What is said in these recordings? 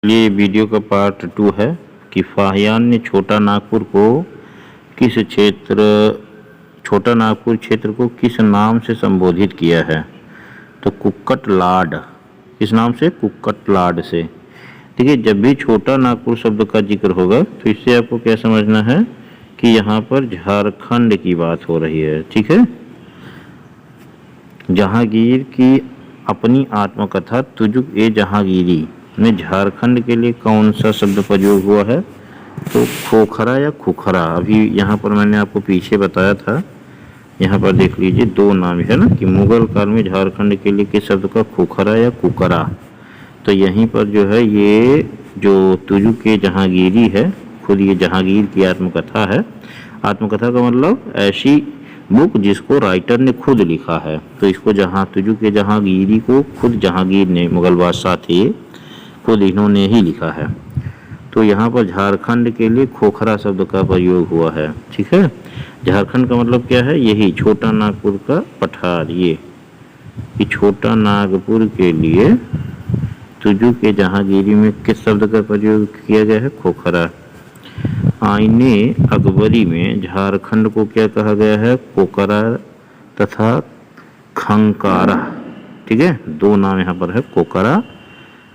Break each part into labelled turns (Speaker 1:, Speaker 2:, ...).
Speaker 1: ये वीडियो का पार्ट 2 है कि फाहियान ने छोटा नागपुर क्षेत्र को किस नाम से संबोधित किया है। तो कुक्कट लाड, किस नाम से? कुक्कट लाड से। देखिए, जब भी छोटा नागपुर शब्द का जिक्र होगा तो इससे आपको क्या समझना है कि यहाँ पर झारखंड की बात हो रही है। ठीक है, जहांगीर की अपनी आत्मकथा तुजुक ए जहांगीरी में झारखंड के लिए कौन सा शब्द प्रयोग हुआ है? तो खोखरा या खुखरा। अभी यहाँ पर मैंने आपको पीछे बताया था, यहाँ पर देख लीजिए दो नाम है ना कि मुगल काल में झारखंड के लिए किस शब्द का खुखरा या कुकरा। तो यहीं पर जो है ये जो तुजुक के जहांगीरी है, खुद ये जहांगीर की आत्मकथा है। आत्मकथा का मतलब ऐसी बुक जिसको राइटर ने खुद लिखा है। तो इसको तुजुक के जहांगीरी को खुद जहांगीर ने, मुगल बादशाह थे, खुद इन्होंने ही लिखा है। तो यहाँ पर झारखंड के लिए खोखरा शब्द का प्रयोग हुआ है। ठीक है, झारखंड का मतलब क्या है? यही छोटा नागपुर का पठार। ये कि छोटा नागपुर के लिए तुजुक के जहांगीरी में किस शब्द का प्रयोग किया गया है? खोखरा। आईने अकबरी में झारखंड को क्या कहा गया है? कोकरा तथा खंकारा। ठीक है, दो नाम यहाँ पर है, कोकरा,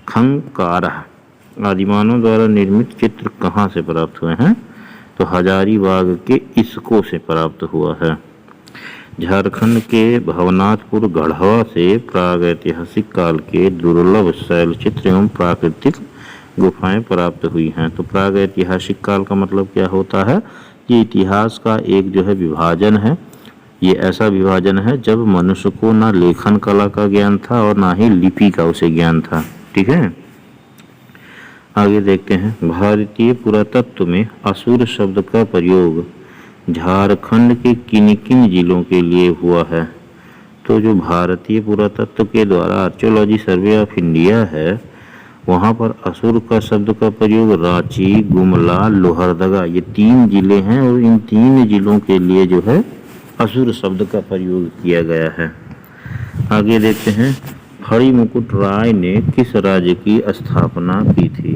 Speaker 1: खंकारा। आदिमानव द्वारा निर्मित चित्र कहाँ से प्राप्त हुए हैं? तो हजारीबाग के इसको से प्राप्त हुआ है। झारखंड के भवनाथपुर गढ़वा से प्रागैतिहासिक काल के दुर्लभ शैल चित्र एवं प्राकृतिक गुफाएं प्राप्त हुई हैं। तो प्रागैतिहासिक काल का मतलब क्या होता है? ये इतिहास का एक जो है विभाजन है। ये ऐसा विभाजन है जब मनुष्य को ना लेखन कला का ज्ञान था और ना ही लिपि का उसे ज्ञान था। ठीक है, आगे देखते हैं। भारतीय पुरातत्व में असुर शब्द का प्रयोग झारखंड के किन किन जिलों के लिए हुआ है? तो जो भारतीय पुरातत्व के द्वारा आर्कियोलॉजी सर्वे ऑफ इंडिया है, वहाँ पर असुर का शब्द का प्रयोग रांची, गुमला, लोहरदगा, ये 3 जिले हैं और इन 3 जिलों के लिए जो है असुर शब्द का प्रयोग किया गया है। आगे देखते हैं। फणी मुकुट राय ने किस राज्य की स्थापना की थी?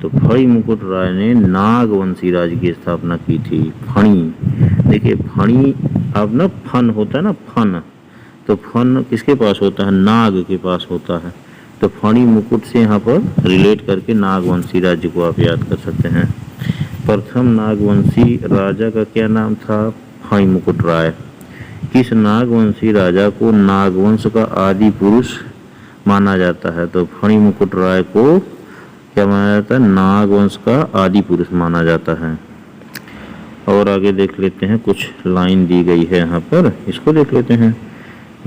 Speaker 1: तो फणी मुकुट राय ने नागवंशी राज्य की स्थापना की थी। फणी, देखिए फणी, अब ना फन होता है ना, फन, तो फन किसके पास होता है? नाग के पास होता है। तो फणी मुकुट से यहाँ पर रिलेट करके नागवंशी राज्य को आप याद कर सकते हैं। प्रथम नागवंशी राजा का क्या नाम था? फणी मुकुट राय। किस नागवंशी राजा को नागवंश का आदि पुरुष माना जाता है? तो फणी मुकुट राय को क्या माना जाता है? नागवंश का आदि पुरुष माना जाता है। और आगे देख लेते हैं, कुछ लाइन दी गई है यहाँ पर, इसको देख लेते हैं।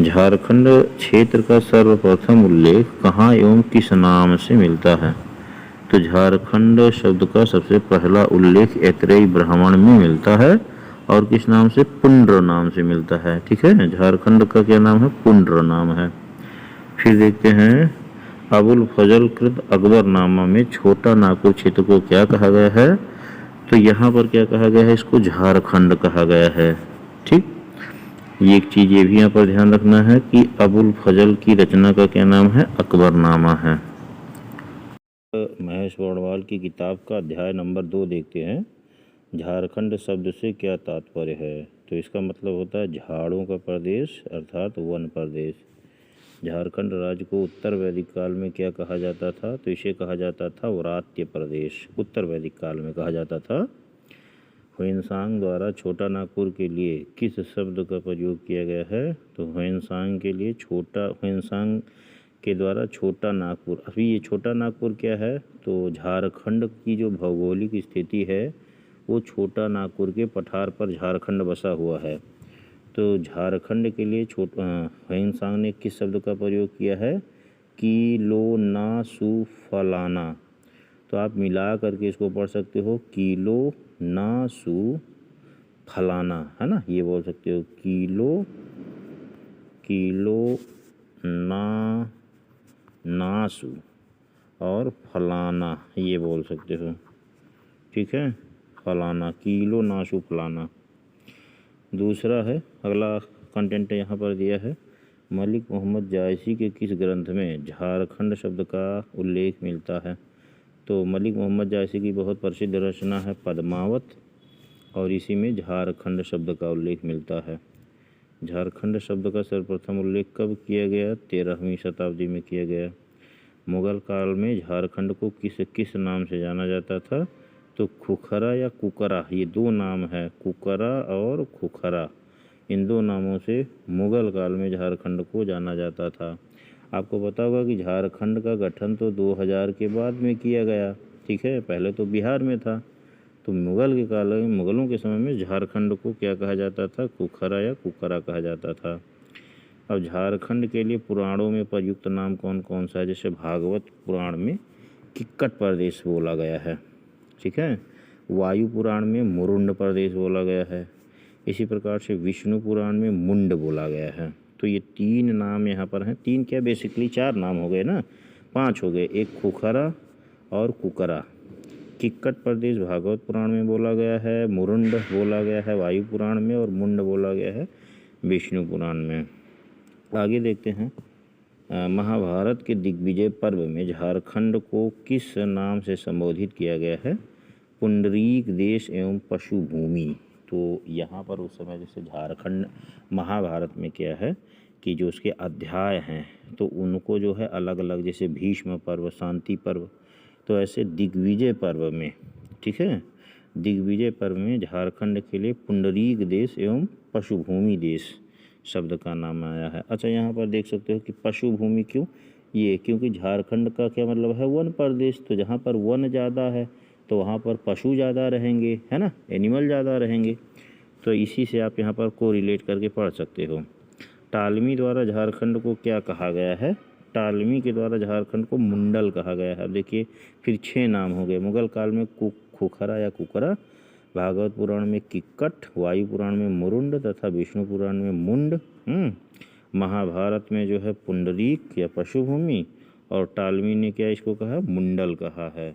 Speaker 1: झारखंड क्षेत्र का सर्वप्रथम उल्लेख कहाँ एवं किस नाम से मिलता है? तो झारखंड शब्द का सबसे पहला उल्लेख ऐतरेय ब्राह्मण में मिलता है और किस नाम से? पुंड्र नाम से मिलता है। ठीक है, झारखंड का क्या नाम है? पुंड्र नाम है। फिर देखते हैं, अबुल फजल कृत अकबरनामा में छोटा नागपुर क्षेत्र को क्या कहा गया है? तो यहाँ पर क्या कहा गया है? इसको झारखंड कहा गया है। ठीक, ये एक चीज ये भी यहाँ पर ध्यान रखना है कि अबुल फजल की रचना का क्या नाम है? अकबरनामा है। महेश वर्णवाल की किताब का अध्याय नंबर 2 देखते हैं। झारखंड शब्द से क्या तात्पर्य है? तो इसका मतलब होता है झाड़ों का प्रदेश अर्थात वन प्रदेश। झारखंड राज्य को उत्तर वैदिक काल में क्या कहा जाता था? तो इसे कहा जाता था व्रात्य प्रदेश। उत्तर वैदिक काल में कहा जाता था। ह्वेनसांग द्वारा छोटा नागपुर के लिए किस शब्द का प्रयोग किया गया है? तो ह्वेनसांग के लिए ह्वेनसांग के द्वारा छोटा नागपुर। अभी ये छोटा नागपुर क्या है? तो झारखंड की जो भौगोलिक स्थिति है वो छोटा नागपुर के पठार पर झारखंड बसा हुआ है। तो झारखंड के लिए ह्वेनसांग ने किस शब्द का प्रयोग किया है? किलो ना सु फलाना। तो आप मिला करके इसको पढ़ सकते हो, किलो ना सु फलाना, है ना, ये बोल सकते हो। किलो ना नासु और फलाना ये बोल सकते हो। ठीक है, फलाना, किलो नासु फलाना। दूसरा है, अगला कंटेंट यहाँ पर दिया है। मलिक मोहम्मद जायसी के किस ग्रंथ में झारखंड शब्द का उल्लेख मिलता है? तो मलिक मोहम्मद जायसी की बहुत प्रसिद्ध रचना है पद्मावत, और इसी में झारखंड शब्द का उल्लेख मिलता है। झारखंड शब्द का सर्वप्रथम उल्लेख कब किया गया? 13वीं शताब्दी में किया गया। मुगल काल में झारखंड को किस किस नाम से जाना जाता था? तो खुखरा या कुकरा, ये दो नाम है, कुकरा और खुखरा। इन दो नामों से मुगल काल में झारखंड को जाना जाता था। आपको पता होगा कि झारखंड का गठन तो 2000 के बाद में किया गया, ठीक है, पहले तो बिहार में था। तो मुगल के काल में, मुगलों के समय में झारखंड को क्या कहा जाता था? खुखरा या कुकरा कहा जाता था। अब झारखंड के लिए पुराणों में प्रयुक्त नाम कौन कौन सा है? जैसे भागवत पुराण में किक्कट प्रदेश बोला गया है, ठीक है। वायु पुराण में मुरुंड प्रदेश बोला गया है। इसी प्रकार से विष्णु पुराण में मुंड बोला गया है। तो ये 3 नाम यहाँ पर हैं। 3 क्या, बेसिकली 4 नाम हो गए ना, 5 हो गए। एक खुखरा और कुकरा। किक्कट प्रदेश भागवत पुराण में बोला गया है, मुरुंड बोला गया है वायु पुराण में, और मुंड बोला गया है विष्णु पुराण में। आगे देखते हैं, महाभारत के दिग्विजय पर्व में झारखंड को किस नाम से संबोधित किया गया है? पुंडरीक देश एवं पशु भूमि। तो यहाँ पर उस समय जैसे झारखंड महाभारत में क्या है कि जो उसके अध्याय हैं तो उनको जो है अलग अलग, जैसे भीष्म पर्व, शांति पर्व, तो ऐसे दिग्विजय पर्व में, ठीक है, दिग्विजय पर्व में झारखंड के लिए पुंडरीक देश एवं पशुभूमि देश शब्द का नाम आया है। अच्छा, यहाँ पर देख सकते हो कि पशुभूमि क्यों? ये क्योंकि झारखंड का क्या मतलब है? वन प्रदेश। तो जहाँ पर वन ज़्यादा है तो वहाँ पर पशु ज़्यादा रहेंगे, है ना, एनिमल ज़्यादा रहेंगे। तो इसी से आप यहाँ पर को रिलेट करके पढ़ सकते हो। टालमी द्वारा झारखंड को क्या कहा गया है? टालमी के द्वारा झारखंड को मुंडल कहा गया है। अब देखिए फिर 6 नाम हो गए। मुगल काल में खुखरा या कुकरा, भागवत पुराण में किक्कट, वायु पुराण में मुरुंड तथा विष्णु पुराण में मुंड, महाभारत में जो है पुंडरीक या पशुभूमि, और टालमी ने क्या इसको कहा? मुंडल कहा है।